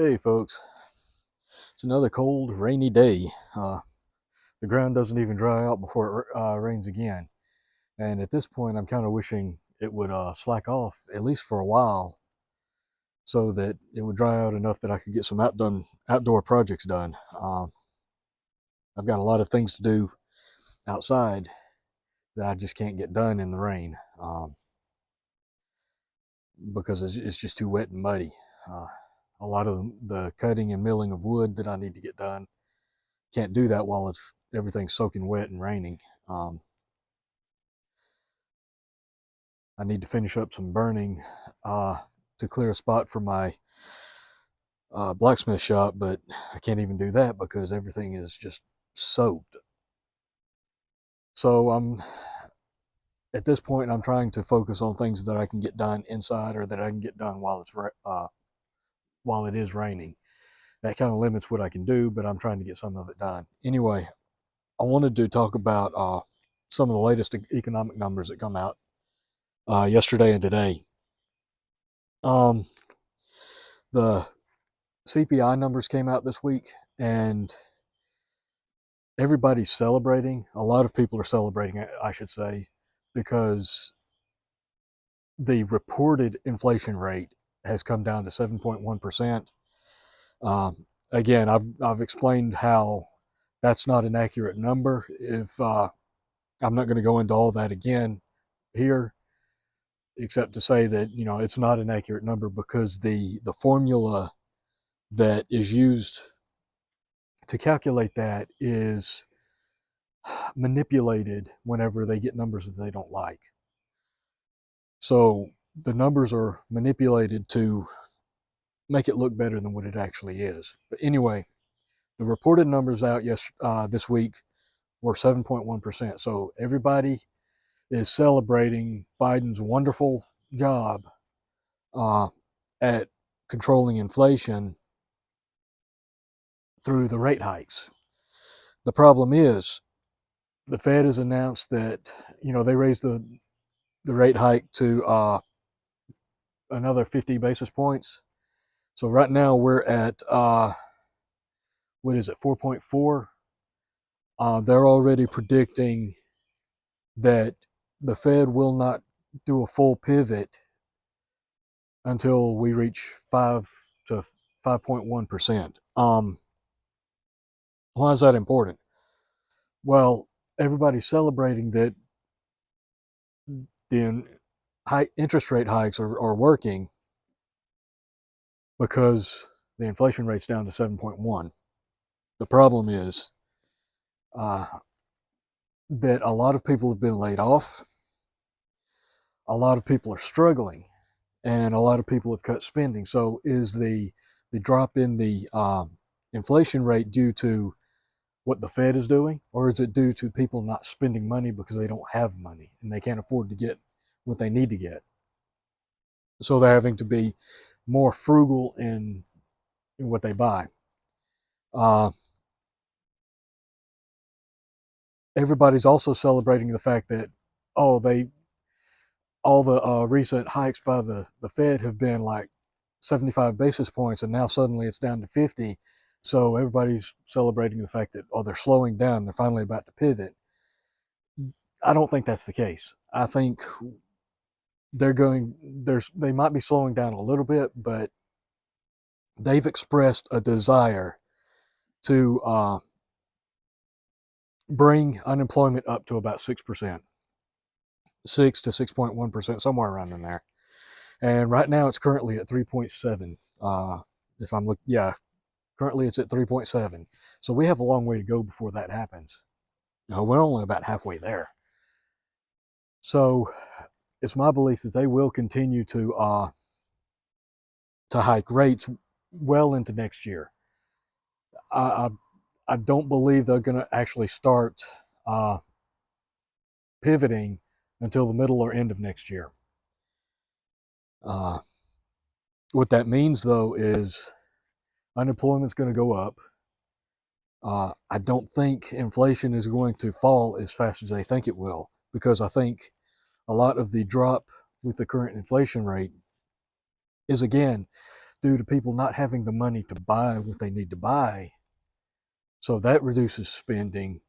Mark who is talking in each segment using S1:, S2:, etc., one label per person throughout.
S1: Hey folks, it's another cold, rainy day. The ground doesn't even dry out before it rains again. And at this point, I'm kind of wishing it would slack off, at least for a while, so that it would dry out enough that I could get some outdoor projects done. I've got a lot of things to do outside that I just can't get done in the rain because it's just too wet and muddy. Uh, a lot of the cutting and milling of wood that I need to get done can't do that while everything's soaking wet and raining. Um, I need to finish up some burning to clear a spot for my blacksmith shop, but I can't even do that because everything is just soaked. So at this point, I'm trying to focus on things that I can get done inside or that I can get done while it is raining. That kind of limits what I can do, but I'm trying to get some of it done. Anyway, I wanted to talk about some of the latest economic numbers that come out yesterday and today. Um, the CPI numbers came out this week, and everybody's celebrating. A lot of people are celebrating, I should say, because the reported inflation rate has come down to 7.1%. Again, I've explained how that's not an accurate number. If I'm not going to go into all that again here, except to say that it's not an accurate number because the formula that is used to calculate that is manipulated whenever they get numbers that they don't like. So the numbers are manipulated to make it look better than what it actually is. But anyway, the reported numbers out this week were 7.1%. So everybody is celebrating Biden's wonderful job at controlling inflation through the rate hikes. The problem is the Fed has announced that they raised the rate hike to another 50 basis points. So right now we're at what is it, 4.4? They're already predicting that the Fed will not do a full pivot until we reach 5 to 5.1%. Why is that important? Well, everybody's celebrating that the high interest rate hikes are working because the inflation rate's down to 7.1. The problem is that a lot of people have been laid off, a lot of people are struggling, and a lot of people have cut spending. So is the drop in the inflation rate due to what the Fed is doing, or is it due to people not spending money because they don't have money and they can't afford to get what they need to get? So they're having to be more frugal in what they buy. Everybody's also celebrating the fact that all the recent hikes by the Fed have been like 75 basis points, and now suddenly it's down to 50. So everybody's celebrating the fact that they're slowing down. They're finally about to pivot. I don't think that's the case. I think they might be slowing down a little bit, but they've expressed a desire to bring unemployment up to about 6%, 6 to 6.1%, somewhere around in there. And right now it's currently at 3.7. If I'm looking, yeah, currently it's at 3.7. So we have a long way to go before that happens. No, we're only about halfway there. So it's my belief that they will continue to hike rates well into next year. I don't believe they're going to actually start pivoting until the middle or end of next year. What that means, though, is unemployment's going to go up. I don't think inflation is going to fall as fast as they think it will, because I think a lot of the drop with the current inflation rate is, again, due to people not having the money to buy what they need to buy. So that reduces spending,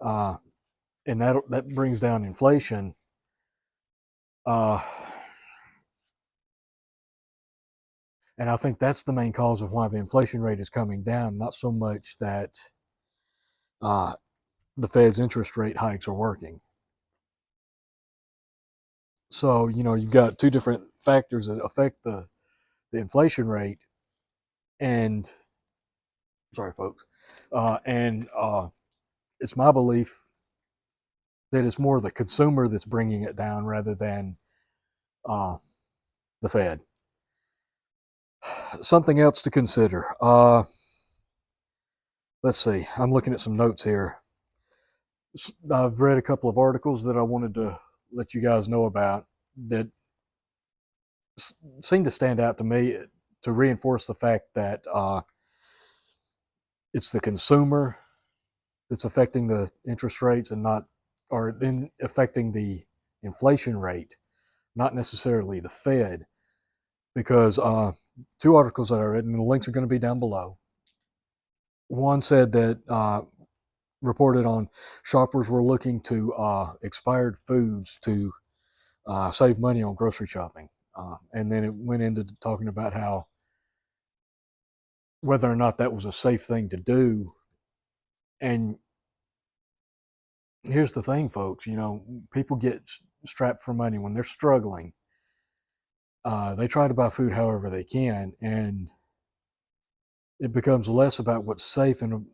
S1: and that brings down inflation. Uh, and I think that's the main cause of why the inflation rate is coming down, not so much that uh, the Fed's interest rate hikes are working. So, you've got two different factors that affect the inflation rate. And, sorry, folks. And it's my belief that it's more the consumer that's bringing it down rather than uh, the Fed. Something else to consider. Let's see. I'm looking at some notes here. I've read a couple of articles that I wanted to let you guys know about that seem to stand out to me to reinforce the fact that it's the consumer that's affecting the interest rates and not, or then affecting the inflation rate, not necessarily the Fed. Because two articles that I read, and the links are going to be down below. One said that reported on shoppers were looking to expired foods to save money on grocery shopping. And then it went into talking about how whether or not that was a safe thing to do. And here's the thing, folks, people get strapped for money when they're struggling. They try to buy food however they can, and it becomes less about what's safe and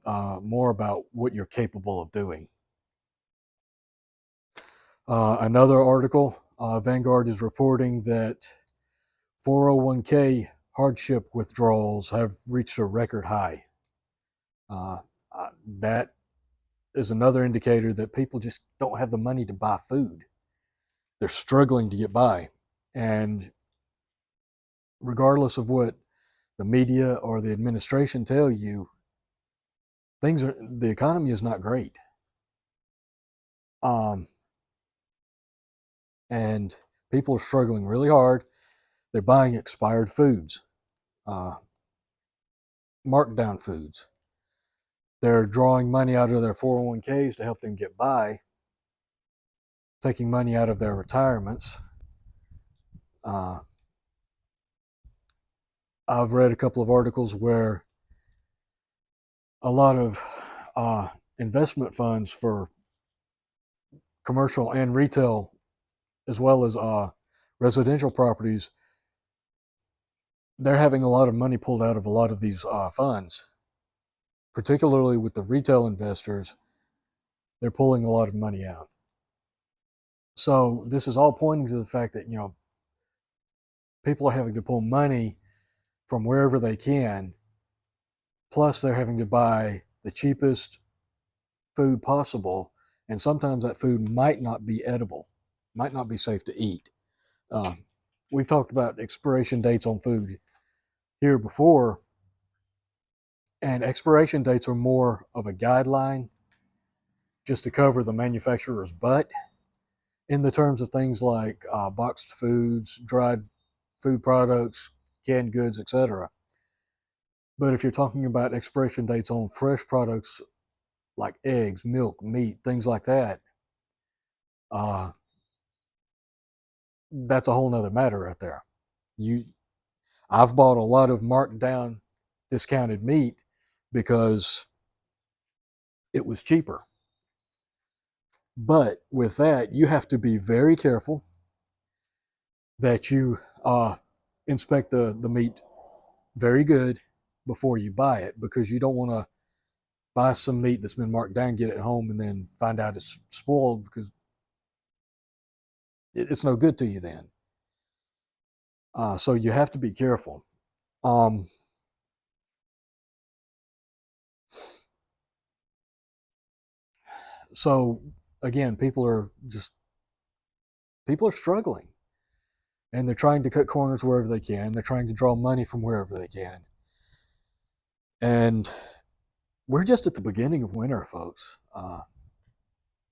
S1: more about what you're capable of doing. Another article, Vanguard is reporting that 401k hardship withdrawals have reached a record high. That is another indicator that people just don't have the money to buy food. They're struggling to get by. And regardless of what the media or the administration tell you, the economy is not great. And people are struggling really hard. They're buying expired foods, marked down foods. They're drawing money out of their 401ks to help them get by, taking money out of their retirements. I've read a couple of articles where a lot of investment funds for commercial and retail, as well as residential properties, they're having a lot of money pulled out of a lot of these funds, particularly with the retail investors. They're pulling a lot of money out. So this is all pointing to the fact that, people are having to pull money from wherever they can, plus they're having to buy the cheapest food possible, and sometimes that food might not be edible, might not be safe to eat. We've talked about expiration dates on food here before, and expiration dates are more of a guideline just to cover the manufacturer's butt in the terms of things like boxed foods, dried food products, canned goods, etc. But if you're talking about expiration dates on fresh products like eggs, milk, meat, things like that, that's a whole nother matter right there. I've bought a lot of marked down discounted meat because it was cheaper. But with that, you have to be very careful that you inspect the meat very good before you buy it, because you don't want to buy some meat that's been marked down, get it home, and then find out it's spoiled, because it's no good to you then. So you have to be careful. So again, people are struggling, and they're trying to cut corners wherever they can. They're trying to draw money from wherever they can. And we're just at the beginning of winter, folks.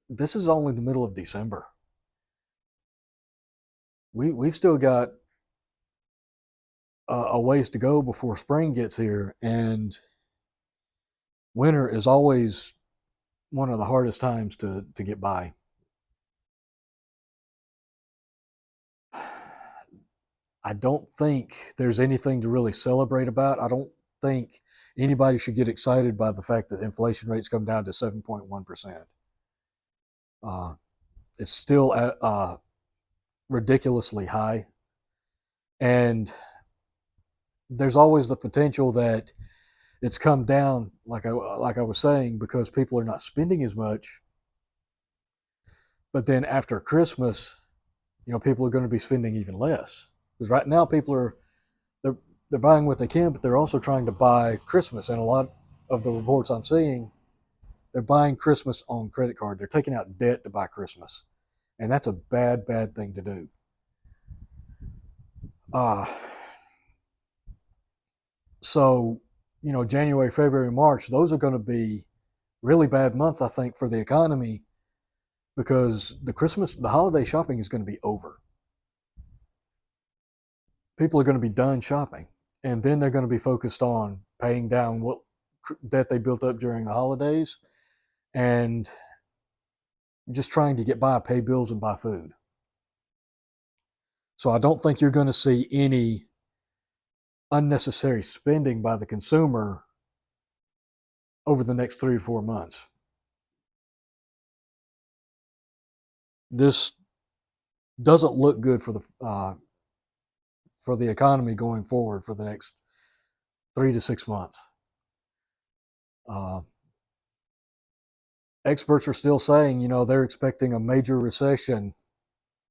S1: This is only the middle of December. We've still got a ways to go before spring gets here, and winter is always one of the hardest times to get by. I don't think there's anything to really celebrate about. I don't think anybody should get excited by the fact that inflation rates come down to 7.1%. Uh, it's still ridiculously high, and there's always the potential that it's come down, like I was saying, because people are not spending as much. But then after Christmas, people are going to be spending even less, because right now people are they're they're buying what they can, but they're also trying to buy Christmas. And a lot of the reports I'm seeing, they're buying Christmas on credit card. They're taking out debt to buy Christmas, and that's a bad thing to do. Uh, so, January, February, March, those are going to be really bad months, I think, for the economy, because the holiday shopping is going to be over. People are going to be done shopping, and then they're going to be focused on paying down what debt they built up during the holidays, and just trying to get by, pay bills, and buy food. So I don't think you're going to see any unnecessary spending by the consumer over the next 3 or 4 months. This doesn't look good for the economy going forward for the next 3 to 6 months. Uh, Experts are still saying, they're expecting a major recession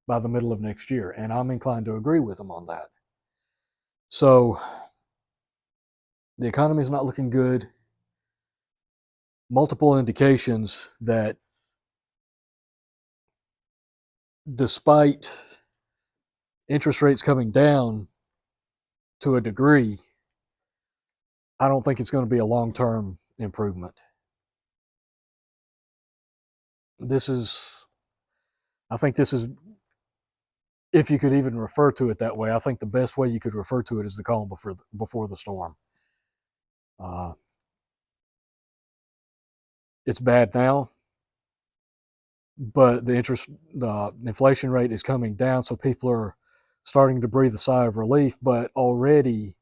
S1: by the middle of next year, and I'm inclined to agree with them on that. So the economy is not looking good. Multiple indications that despite interest rates coming down to a degree, I don't think it's going to be a long-term improvement. I think this is, if you could even refer to it that way, I think the best way you could refer to it is the calm before the storm. It's bad now, but the inflation rate is coming down, so people are starting to breathe a sigh of relief. But already,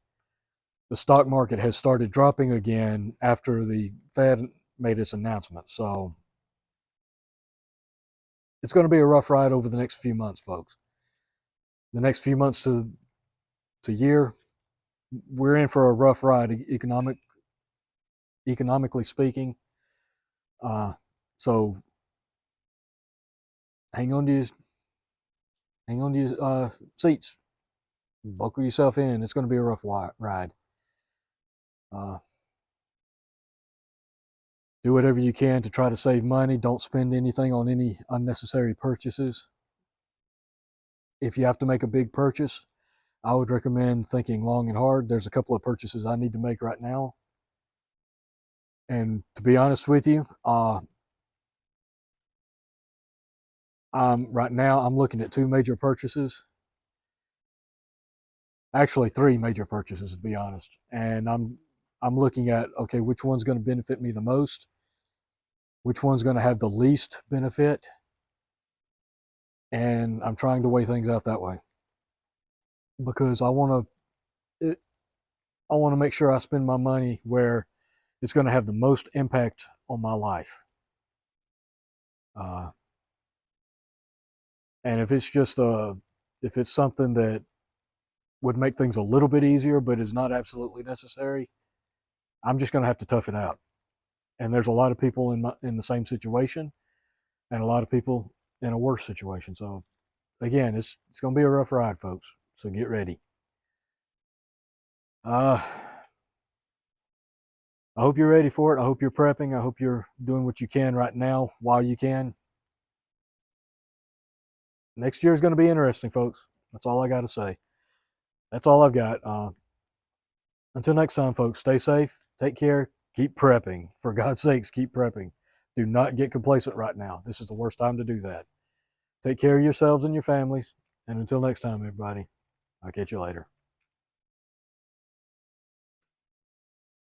S1: the stock market has started dropping again after the Fed made its announcement. So it's going to be a rough ride over the next few months, folks. The next few months to year, we're in for a rough ride, economically speaking. So hang on to your seats, buckle yourself in. It's going to be a rough ride. Do whatever you can to try to save money. Don't spend anything on any unnecessary purchases. If you have to make a big purchase, I would recommend thinking long and hard. There's a couple of purchases I need to make right now. And to be honest with you, right now I'm looking at 2 major purchases. Actually, 3 major purchases, to be honest. And I'm looking at, okay, which one's going to benefit me the most? Which one's going to have the least benefit? And I'm trying to weigh things out that way, because I want to make sure I spend my money where it's going to have the most impact on my life. And if it's something that would make things a little bit easier, but is not absolutely necessary, I'm just going to have to tough it out. And there's a lot of people in the same situation, and a lot of people in a worse situation. So again, it's going to be a rough ride, folks. So get ready. I hope you're ready for it. I hope you're prepping. I hope you're doing what you can right now while you can. Next year is going to be interesting, folks. That's all I got to say. That's all I've got. Until next time, folks, stay safe, take care, keep prepping. For God's sakes, keep prepping. Do not get complacent right now. This is the worst time to do that. Take care of yourselves and your families. And until next time, everybody, I'll catch you later.